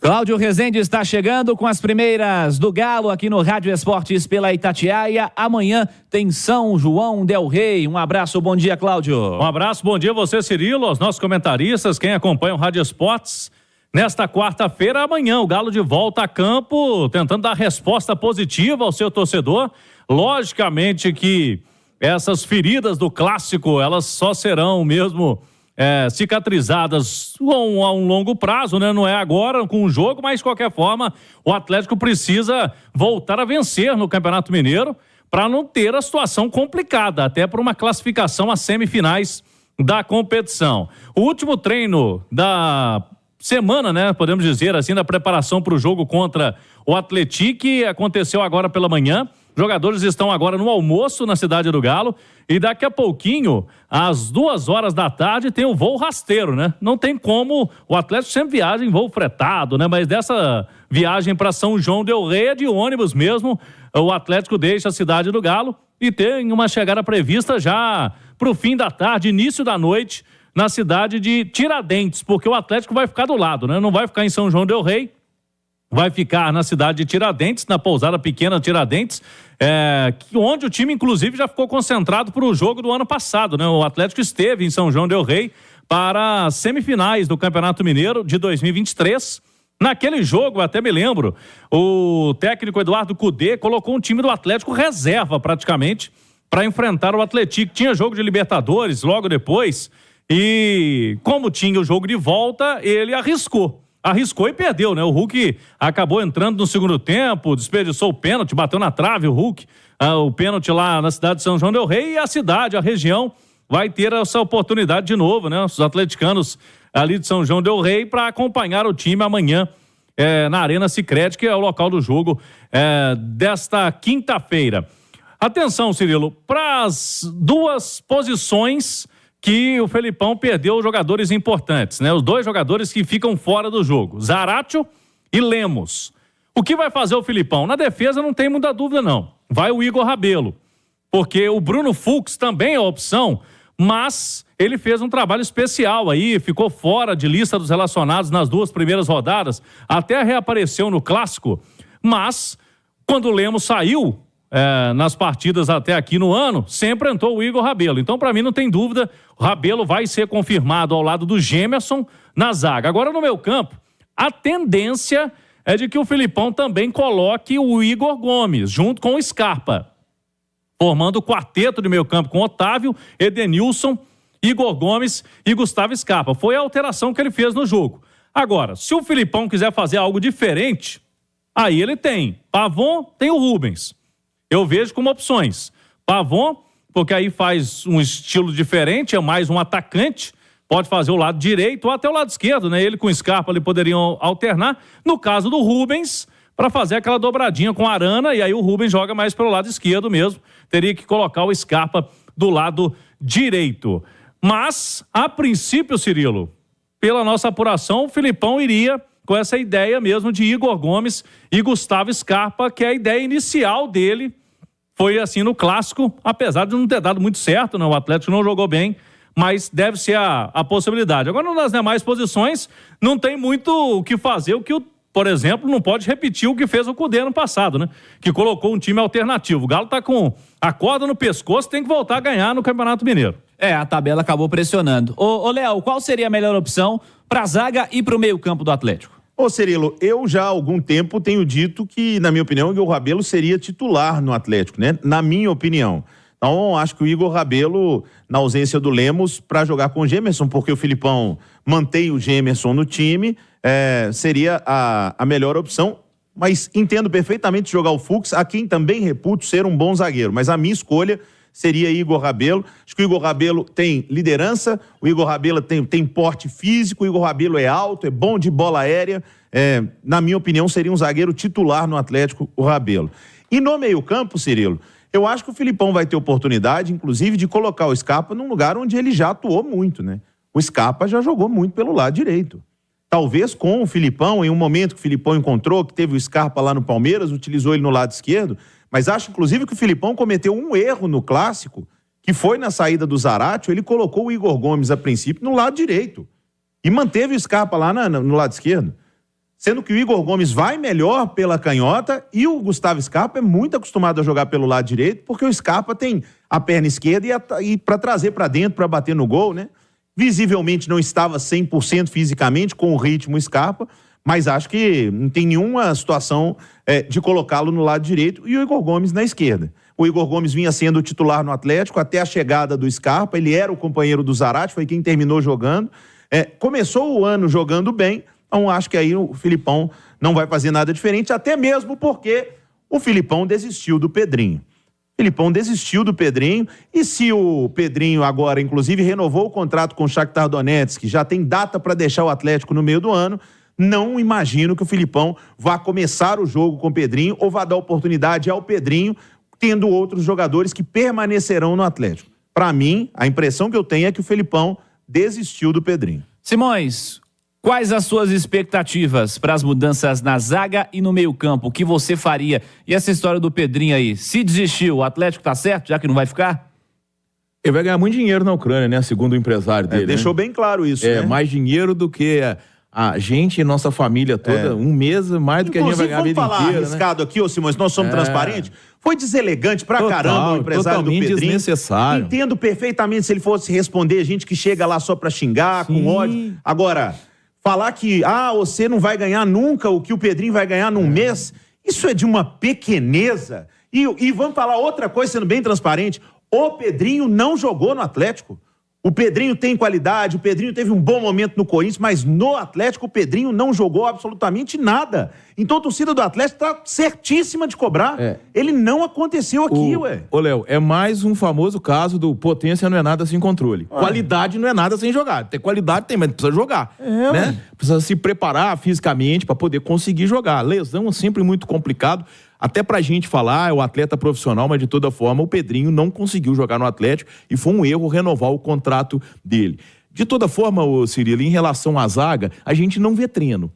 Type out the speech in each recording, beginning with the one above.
Cláudio Rezende está chegando com as primeiras do Galo aqui no Rádio Esportes pela Itatiaia. Amanhã tem São João del Rei. Um abraço, bom dia, Cláudio. Um abraço, bom dia a você, Cirilo, aos nossos comentaristas, quem acompanha o Rádio Esportes. Nesta quarta-feira, amanhã, o Galo de volta a campo, tentando dar resposta positiva ao seu torcedor. Logicamente que essas feridas do clássico, elas só serão mesmo cicatrizadas a um longo prazo, né? Não é agora com o jogo, mas de qualquer forma o Atlético precisa voltar a vencer no Campeonato Mineiro para não ter a situação complicada, até por uma classificação às semifinais da competição. O último treino da semana, né? Podemos dizer assim, da preparação para o jogo contra o Atlético, aconteceu agora pela manhã. Jogadores estão agora no almoço na Cidade do Galo e daqui a pouquinho, às 2h da tarde, tem o voo rasteiro, né? Não tem como, o Atlético sempre viaja em voo fretado, né? Mas dessa viagem para São João del Rei é de ônibus mesmo. O Atlético deixa a Cidade do Galo e tem uma chegada prevista já para o fim da tarde, início da noite, na cidade de Tiradentes, porque o Atlético vai ficar do lado, né? Não vai ficar em São João del Rei, vai ficar na cidade de Tiradentes, na pousada pequena Tiradentes, onde o time inclusive já ficou concentrado para o jogo do ano passado, né? O Atlético esteve em São João del Rei para as semifinais do Campeonato Mineiro de 2023. Naquele jogo, até me lembro, o técnico Eduardo Cudê colocou um time do Atlético reserva praticamente para enfrentar o Atlético. Tinha jogo de Libertadores logo depois e como tinha o jogo de volta, ele arriscou e perdeu, né? O Hulk acabou entrando no segundo tempo, desperdiçou o pênalti, bateu na trave o Hulk, o pênalti lá na cidade de São João del Rei, e a região vai ter essa oportunidade de novo, né? Os atleticanos ali de São João del Rei para acompanhar o time amanhã na Arena Sicredi, que é o local do jogo desta quinta-feira. Atenção, Cirilo, para as duas posições que o Felipão perdeu jogadores importantes, né? Os dois jogadores que ficam fora do jogo, Zaratio e Lemos. O que vai fazer o Felipão? Na defesa não tem muita dúvida, não. Vai o Igor Rabelo, porque o Bruno Fux também é opção, mas ele fez um trabalho especial aí, ficou fora de lista dos relacionados nas duas primeiras rodadas, até reapareceu no Clássico, mas quando o Lemos saiu nas partidas até aqui no ano, sempre entrou o Igor Rabelo. Então, para mim, não tem dúvida, o Rabelo vai ser confirmado ao lado do Gemerson na zaga. Agora, no meu campo, a tendência é de que o Felipão também coloque o Igor Gomes, junto com o Scarpa, formando o quarteto de meio campo com Otávio, Edenilson, Igor Gomes e Gustavo Scarpa. Foi a alteração que ele fez no jogo. Agora, se o Felipão quiser fazer algo diferente, aí ele tem Pavon, tem o Rubens. Eu vejo como opções. Pavon, porque aí faz um estilo diferente, é mais um atacante, pode fazer o lado direito ou até o lado esquerdo, né? Ele com o Scarpa ali poderiam alternar. No caso do Rubens, para fazer aquela dobradinha com a Arana, e aí o Rubens joga mais pelo lado esquerdo mesmo. Teria que colocar o Scarpa do lado direito. Mas, a princípio, Cirilo, pela nossa apuração, o Felipão iria com essa ideia mesmo de Igor Gomes e Gustavo Scarpa, que é a ideia inicial dele. Foi assim no Clássico, apesar de não ter dado muito certo, né? O Atlético não jogou bem, mas deve ser a possibilidade. Agora, nas demais posições, não tem muito o que fazer, por exemplo, não pode repetir o que fez o Cudê no passado, né? Que colocou um time alternativo. O Galo tá com a corda no pescoço, tem que voltar a ganhar no Campeonato Mineiro. A tabela acabou pressionando. Ô Léo, qual seria a melhor opção para a zaga e para o meio-campo do Atlético? Ô Cirilo, eu já há algum tempo tenho dito que, na minha opinião, o Igor Rabelo seria titular no Atlético, né? Na minha opinião. Então, acho que o Igor Rabelo, na ausência do Lemos, para jogar com o Gemerson, porque o Filipão mantém o Gemerson no time, seria a melhor opção. Mas entendo perfeitamente jogar o Fux, a quem também reputo ser um bom zagueiro. Mas a minha escolha seria Igor Rabelo. Acho que o Igor Rabelo tem liderança, o Igor Rabelo tem porte físico, o Igor Rabelo é alto, é bom de bola aérea. Na minha opinião, seria um zagueiro titular no Atlético, o Rabelo. E no meio-campo, Cirilo, eu acho que o Filipão vai ter oportunidade, inclusive, de colocar o Scarpa num lugar onde ele já atuou muito, né? O Scarpa já jogou muito pelo lado direito. Talvez com o Filipão, em um momento que o Filipão encontrou, que teve o Scarpa lá no Palmeiras, utilizou ele no lado esquerdo, mas acho, inclusive, que o Filipão cometeu um erro no Clássico, que foi na saída do Zaratio, ele colocou o Igor Gomes, a princípio, no lado direito. E manteve o Scarpa lá no lado esquerdo. sendo que o Igor Gomes vai melhor pela canhota e o Gustavo Scarpa é muito acostumado a jogar pelo lado direito, porque o Scarpa tem a perna esquerda e para trazer para dentro, para bater no gol, né? Visivelmente não estava 100% fisicamente com o ritmo Scarpa, mas acho que não tem nenhuma situação de colocá-lo no lado direito e o Igor Gomes na esquerda. O Igor Gomes vinha sendo titular no Atlético até a chegada do Scarpa, ele era o companheiro do Zarate, foi quem terminou jogando. Começou o ano jogando bem, então acho que aí o Filipão não vai fazer nada diferente, até mesmo porque o Filipão desistiu do Pedrinho. E se o Pedrinho agora, inclusive, renovou o contrato com o Shakhtar Donetsk, que já tem data para deixar o Atlético no meio do ano, não imagino que o Filipão vá começar o jogo com o Pedrinho ou vá dar oportunidade ao Pedrinho, tendo outros jogadores que permanecerão no Atlético. Para mim, a impressão que eu tenho é que o Filipão desistiu do Pedrinho. Simões, quais as suas expectativas para as mudanças na zaga e no meio-campo? O que você faria? E essa história do Pedrinho aí, se desistiu, o Atlético tá certo, já que não vai ficar? Ele vai ganhar muito dinheiro na Ucrânia, né? Segundo o empresário dele. Deixou bem claro isso, né? Mais dinheiro do que a gente e nossa família toda, um mês, mais do que a gente vai ganhar a vida inteira. Vamos falar arriscado aqui, ô Simões, nós somos transparentes. Foi deselegante pra caramba o empresário do Pedrinho. Desnecessário. Entendo perfeitamente se ele fosse responder gente que chega lá só pra xingar, com ódio. Agora, falar que, você não vai ganhar nunca o que o Pedrinho vai ganhar num mês, isso é de uma pequeneza. E vamos falar outra coisa, sendo bem transparente, o Pedrinho não jogou no Atlético. O Pedrinho tem qualidade, o Pedrinho teve um bom momento no Corinthians, mas no Atlético o Pedrinho não jogou absolutamente nada. Então a torcida do Atlético está certíssima de cobrar. Ele não aconteceu aqui, ué. Ô, Léo, é mais um famoso caso do potência não é nada sem controle. Qualidade não é nada sem jogar. Tem qualidade, tem, mas precisa jogar. Né? Precisa se preparar fisicamente para poder conseguir jogar. Lesão é sempre muito complicado. Até pra gente falar, é o atleta profissional, mas de toda forma o Pedrinho não conseguiu jogar no Atlético e foi um erro renovar o contrato dele. De toda forma, Cirilo, em relação à zaga, a gente não vê treino.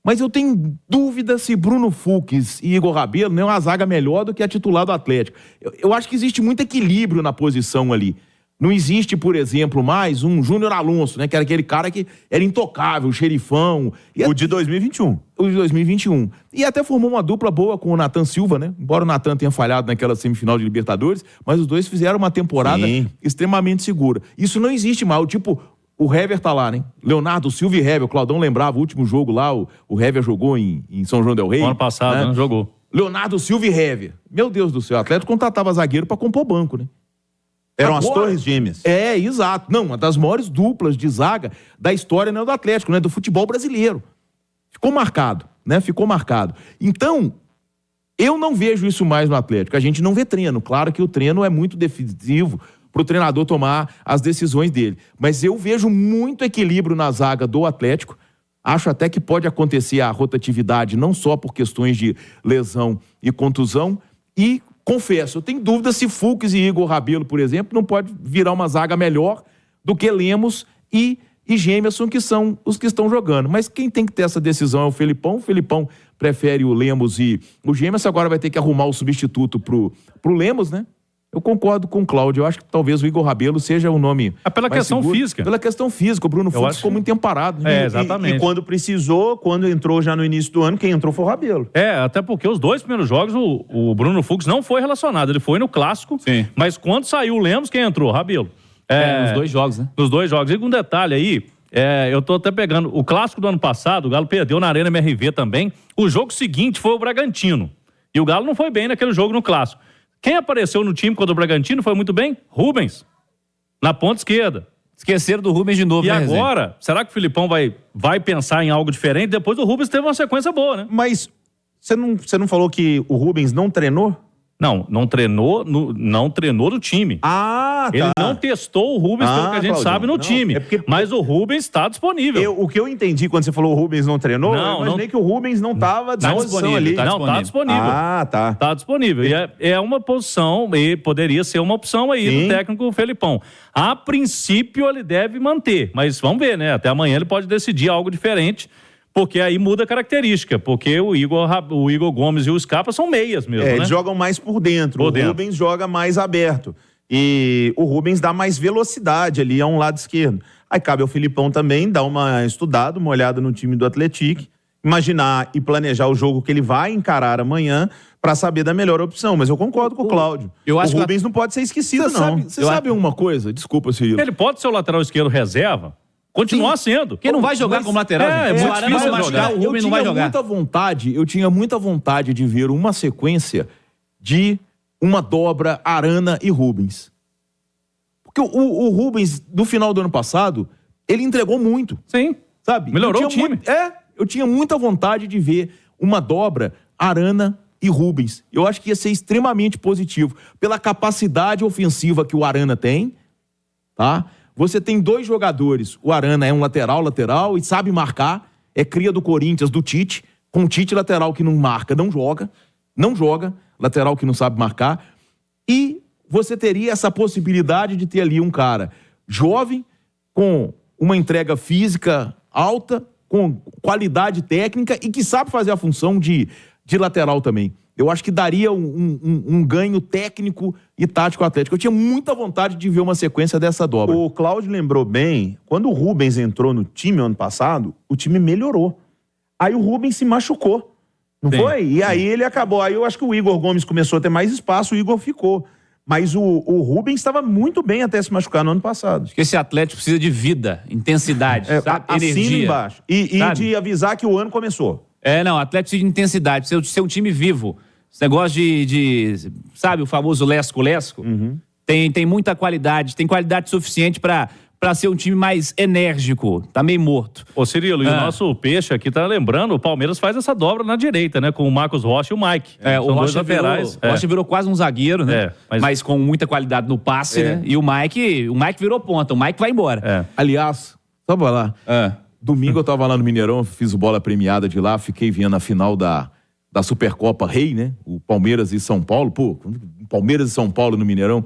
Mas eu tenho dúvida se Bruno Fux e Igor Rabelo não é uma zaga melhor do que a titular do Atlético. Eu acho que existe muito equilíbrio na posição ali. Não existe, por exemplo, mais um Júnior Alonso, né? Que era aquele cara que era intocável, xerifão. O de 2021. O de 2021. E até formou uma dupla boa com o Nathan Silva, né? Embora o Nathan tenha falhado naquela semifinal de Libertadores, mas os dois fizeram uma temporada extremamente segura. Isso não existe mais. Tipo, o Hever tá lá, né? Leonardo Silva e Hever. O Claudão lembrava o último jogo lá, o Hever jogou em São João del Rei. Ano passado, né? Jogou. Leonardo Silva e Hever. Meu Deus do céu, o Atlético contratava zagueiro pra compor banco, né? Eram as Torres Gêmeas. Exato. Não, uma das maiores duplas de zaga da história, né, do Atlético, né, do futebol brasileiro. Ficou marcado, né? Ficou marcado. Então, eu não vejo isso mais no Atlético. A gente não vê treino. Claro que o treino é muito decisivo para o treinador tomar as decisões dele. Mas eu vejo muito equilíbrio na zaga do Atlético. Acho até que pode acontecer a rotatividade, não só por questões de lesão e contusão, e confesso, eu tenho dúvida se Fux e Igor Rabelo, por exemplo, não pode virar uma zaga melhor do que Lemos e Gemerson, que são os que estão jogando. Mas quem tem que ter essa decisão é o Felipão. O Felipão prefere o Lemos e o Gemerson. Agora vai ter que arrumar o substituto pro Lemos, né? Eu concordo com o Cláudio. Eu acho que talvez o Igor Rabelo seja o nome. Pela questão seguro. física. Pela questão física. O Bruno Fux ficou muito tempo parado. Né? Exatamente. E quando precisou, quando entrou já no início do ano, quem entrou foi o Rabelo. Até porque os dois primeiros jogos, o Bruno Fux não foi relacionado. Ele foi no clássico. Sim. Mas quando saiu o Lemos, quem entrou? Rabelo. Nos 2 jogos, né? Nos 2 jogos. E com um detalhe aí, eu tô até pegando o clássico do ano passado, o Galo perdeu na Arena MRV também. O jogo seguinte foi o Bragantino. E o Galo não foi bem naquele jogo no clássico. Quem apareceu no time contra o Bragantino foi muito bem? Rubens, na ponta esquerda. Esqueceram do Rubens de novo, E né, agora, será que o Filipão vai pensar em algo diferente? Depois o Rubens teve uma sequência boa, né? Mas você não falou que o Rubens não treinou? Não treinou no time. Ah, tá. Ele não testou o Rubens, pelo que a gente Claudio, sabe, no time. Mas o Rubens está disponível. O que eu entendi quando você falou o Rubens não treinou, eu imaginei que o Rubens não estava à disposição ali. Tá disponível. Ah, tá. Tá disponível. E é uma posição, e poderia ser uma opção aí do técnico Felipão. A princípio ele deve manter, mas vamos ver, né? Até amanhã ele pode decidir algo diferente. Porque aí muda a característica, porque o Igor Gomes e o Scarpa são meias mesmo, né? Eles jogam mais por dentro. Rubens joga mais aberto. E o Rubens dá mais velocidade ali a um lado esquerdo. Aí cabe ao Filipão também dar uma estudada, uma olhada no time do Atlético imaginar e planejar o jogo que ele vai encarar amanhã para saber da melhor opção. Mas eu concordo com o Cláudio. Eu acho o Rubens não pode ser esquecido, não. Você sabe uma coisa? Desculpa, Cirilo. Ele pode ser o lateral esquerdo reserva? Continuar sendo. Quem não vai jogar como lateral? É, Se muito o Arana difícil se machucar, jogar. o Rubens não vai jogar. Eu tinha muita vontade de ver uma sequência de uma dobra Arana e Rubens. Porque o Rubens, no final do ano passado, ele entregou muito. Sim. Sabe? Melhorou o time. Eu tinha muita vontade de ver uma dobra Arana e Rubens. Eu acho que ia ser extremamente positivo. Pela capacidade ofensiva que o Arana tem, tá? Você tem 2 jogadores. O Arana é um lateral e sabe marcar. É cria do Corinthians, do Tite. Com o Tite, lateral que não marca, não joga. Não joga. Lateral que não sabe marcar. E você teria essa possibilidade de ter ali um cara jovem, com uma entrega física alta, com qualidade técnica e que sabe fazer a função de lateral também. Eu acho que daria um ganho técnico e tático ao Atlético. Eu tinha muita vontade de ver uma sequência dessa dobra. O Cláudio lembrou bem, quando o Rubens entrou no time ano passado, o time melhorou. Aí o Rubens se machucou, não foi? E aí ele acabou. Aí eu acho que o Igor Gomes começou a ter mais espaço, o Igor ficou. Mas o Rubens estava muito bem até se machucar no ano passado. Acho que esse Atlético precisa de vida, intensidade, sabe? Assina embaixo. E sabe? de avisar que o ano começou. Não, o Atlético precisa de intensidade, precisa ser um time vivo. Esse negócio sabe, o famoso lesco-lesco? Uhum. Tem muita qualidade, tem qualidade suficiente para ser um time mais enérgico. Tá meio morto. Ô Cirilo, e o nosso Peixe aqui tá lembrando, o Palmeiras faz essa dobra na direita, né? Com o Marcos Rocha e o Mike. O Rocha virou quase um zagueiro, né? Mas com muita qualidade no passe, né? E o Mike virou ponta, o Mike vai embora. Aliás, só pra lá. Domingo eu tava lá no Mineirão, fiz o bola premiada de lá, fiquei vendo a final da Supercopa Rei, né? O Palmeiras e São Paulo. Pô, Palmeiras e São Paulo no Mineirão.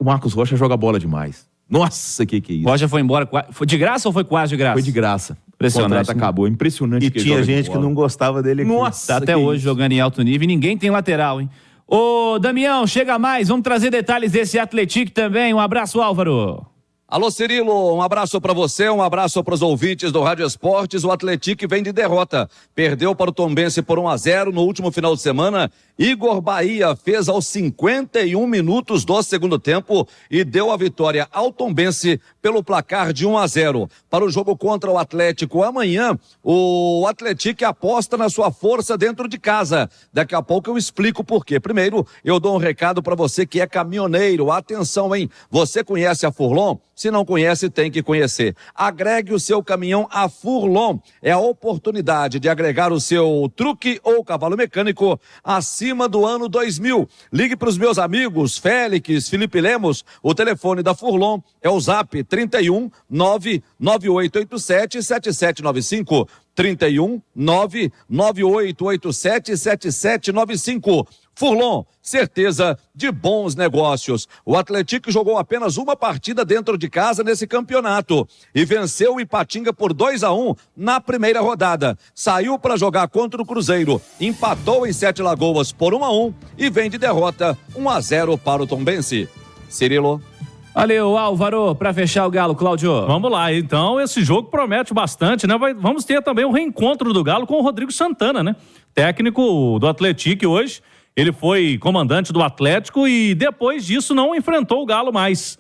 O Marcos Rocha joga bola demais. Nossa, que é isso. Rocha foi embora. Foi de graça ou foi quase de graça? Foi de graça. Impressionante. O contrato acabou. Impressionante. E tinha gente que não gostava dele aqui. Nossa, tá até hoje jogando em alto nível e ninguém tem lateral, hein? Ô, Damião, chega mais. Vamos trazer detalhes desse Atlético também. Um abraço, Álvaro. Alô, Cirilo, um abraço para você, um abraço para os ouvintes do Rádio Esportes. O Atlético vem de derrota. Perdeu para o Tombense por 1-0 no último final de semana. Igor Bahia fez aos 51 minutos do segundo tempo e deu a vitória ao Tombense pelo placar de 1-0. Para o jogo contra o Atlético amanhã, o Atlético aposta na sua força dentro de casa. Daqui a pouco eu explico por quê. Primeiro, eu dou um recado para você que é caminhoneiro. Atenção, hein? Você conhece a Furlon? Se não conhece, tem que conhecer. Agregue o seu caminhão a Furlon. É a oportunidade de agregar o seu truque ou cavalo mecânico acima do ano 2000. Ligue para os meus amigos Félix, Felipe Lemos. O telefone da Furlon é o Zap 31 99887 7795. 31 99887 7795. Furlon, certeza de bons negócios. O Atlético jogou apenas uma partida dentro de casa nesse campeonato e venceu o Ipatinga por 2-1 na primeira rodada. Saiu para jogar contra o Cruzeiro, empatou em Sete Lagoas por 1-1 e vem de derrota 1-0 para o Tombense. Cirilo. Valeu, Álvaro, para fechar o Galo, Cláudio. Vamos lá, então esse jogo promete bastante, né? Vamos ter também um reencontro do Galo com o Rodrigo Santana, né? Técnico do Atlético hoje. Ele foi comandante do Atlético e depois disso não enfrentou o Galo mais.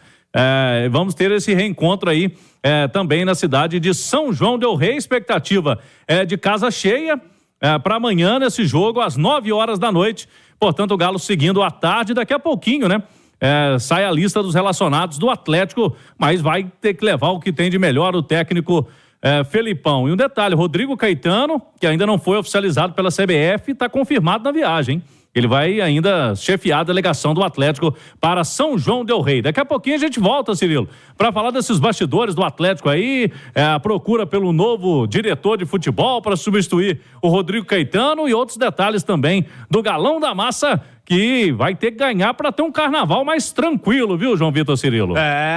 Vamos ter esse reencontro aí também na cidade de São João del Rei. Expectativa de casa cheia para amanhã nesse jogo às 9h da noite. Portanto, o Galo seguindo à tarde, daqui a pouquinho, né? Sai a lista dos relacionados do Atlético, mas vai ter que levar o que tem de melhor o técnico Felipão. E um detalhe, Rodrigo Caetano, que ainda não foi oficializado pela CBF, está confirmado na viagem, hein? Ele vai ainda chefiar a delegação do Atlético para São João del Rei. Daqui a pouquinho a gente volta, Cirilo, para falar desses bastidores do Atlético aí, a procura pelo novo diretor de futebol para substituir o Rodrigo Caetano e outros detalhes também do Galão da Massa, que vai ter que ganhar para ter um carnaval mais tranquilo, viu, João Vitor Cirilo?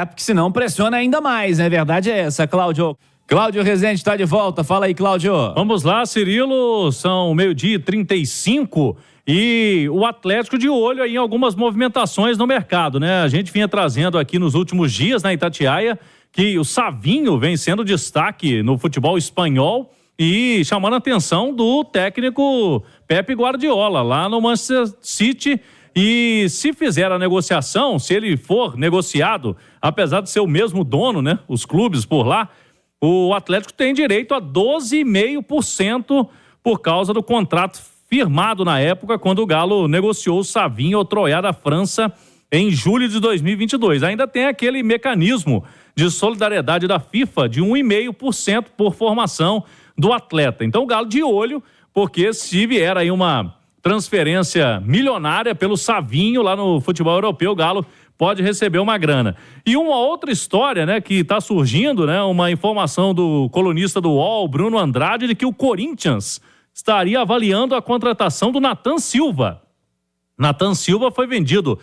Porque senão pressiona ainda mais, né? A verdade é essa, Cláudio. Cláudio Rezende está de volta. Fala aí, Cláudio. Vamos lá, Cirilo, são 12h35 e o Atlético de olho aí em algumas movimentações no mercado, né? A gente vinha trazendo aqui nos últimos dias na Itatiaia que o Savinho vem sendo destaque no futebol espanhol e chamando a atenção do técnico Pep Guardiola, lá no Manchester City. E se fizer a negociação, se ele for negociado, apesar de ser o mesmo dono, né, os clubes por lá, o Atlético tem direito a 12,5% por causa do contrato firmado na época, quando o Galo negociou o Savinho ao Troyes da França em julho de 2022. Ainda tem aquele mecanismo de solidariedade da FIFA de 1,5% por formação do atleta. Então o Galo de olho, porque se vier aí uma transferência milionária pelo Savinho lá no futebol europeu, o Galo pode receber uma grana. E uma outra história, né, que está surgindo, né, uma informação do colunista do UOL, Bruno Andrade, de que o Corinthians estaria avaliando a contratação do Nathan Silva. Nathan Silva foi vendido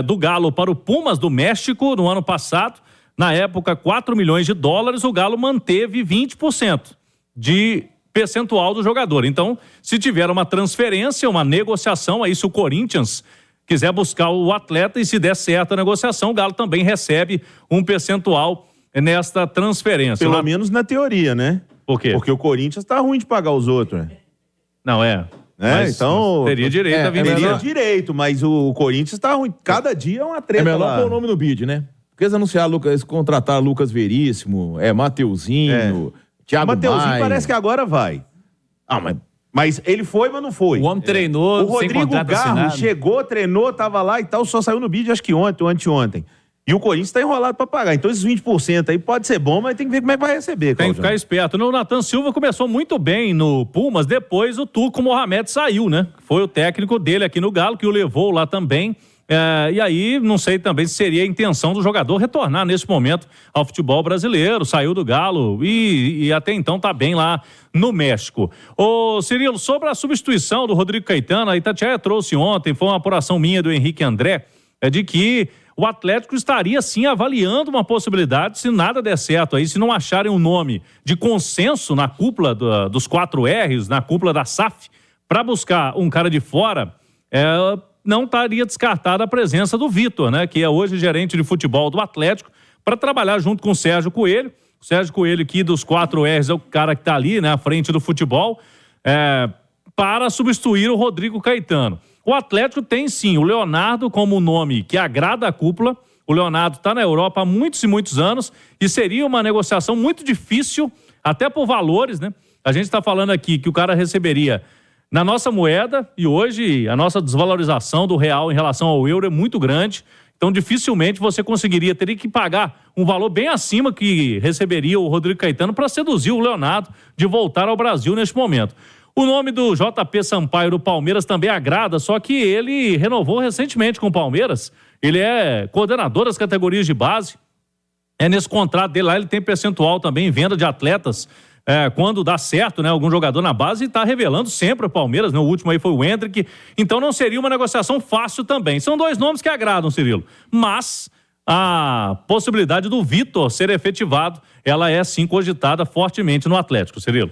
do Galo para o Pumas do México no ano passado. Na época, 4 milhões de dólares, o Galo manteve 20% de percentual do jogador. Então, se tiver uma transferência, uma negociação, aí se o Corinthians quiser buscar o atleta e se der certo a negociação, o Galo também recebe um percentual nesta transferência. Pelo menos na teoria, né? Por quê? Porque o Corinthians tá ruim de pagar os outros, né? Não, mas então teria direito a vender. Teria direito, mas o Corinthians tá ruim. Cada dia é uma treta É melhor lá. pôr o nome no bid, né? Porque eles anunciaram, eles contrataram Lucas Veríssimo, Mateuzinho, Thiago Maia. Mateuzinho parece que agora vai. Mas ele foi, mas não foi. O homem treinou, O Rodrigo sem contrato Garro assinado. chegou, treinou, tava lá e tal, só saiu no bid acho que ontem ou anteontem. E o Corinthians tá enrolado pra pagar. Então esses 20% aí pode ser bom, mas tem que ver como é que vai receber, Tem que ficar esperto. O Nathan Silva começou muito bem no Pumas, depois o Turco Mohamed saiu, né? Foi o técnico dele aqui no Galo, que o levou lá também. E aí, não sei também se seria a intenção do jogador retornar nesse momento ao futebol brasileiro, saiu do Galo e até então tá bem lá no México. Ô Cirilo, sobre a substituição do Rodrigo Caetano, a Itatiaia trouxe ontem, foi uma apuração minha do Henrique André, de que o Atlético estaria sim avaliando uma possibilidade, se nada der certo aí, se não acharem um nome de consenso na cúpula dos 4 R's, na cúpula da SAF, para buscar um cara de fora, não estaria descartada a presença do Vitor, né, que é hoje gerente de futebol do Atlético, para trabalhar junto com o Sérgio Coelho. O Sérgio Coelho aqui dos 4 R's é o cara que está ali, né, à frente do futebol, para substituir o Rodrigo Caetano. O Atlético tem sim o Leonardo como nome que agrada a cúpula. O Leonardo está na Europa há muitos e muitos anos e seria uma negociação muito difícil, até por valores, né? A gente está falando aqui que o cara receberia na nossa moeda e hoje a nossa desvalorização do real em relação ao euro é muito grande. Então dificilmente você teria que pagar um valor bem acima que receberia o Rodrigo Caetano para seduzir o Leonardo de voltar ao Brasil neste momento. O nome do JP Sampaio do Palmeiras também agrada, só que ele renovou recentemente com o Palmeiras. Ele é coordenador das categorias de base. Nesse contrato dele lá, ele tem percentual também em venda de atletas. Quando dá certo, né, algum jogador na base, e está revelando sempre o Palmeiras, né? O último aí foi o Hendrick. Então não seria uma negociação fácil também. São 2 nomes que agradam, Cirilo. Mas a possibilidade do Vitor ser efetivado, ela é sim cogitada fortemente no Atlético, Cirilo.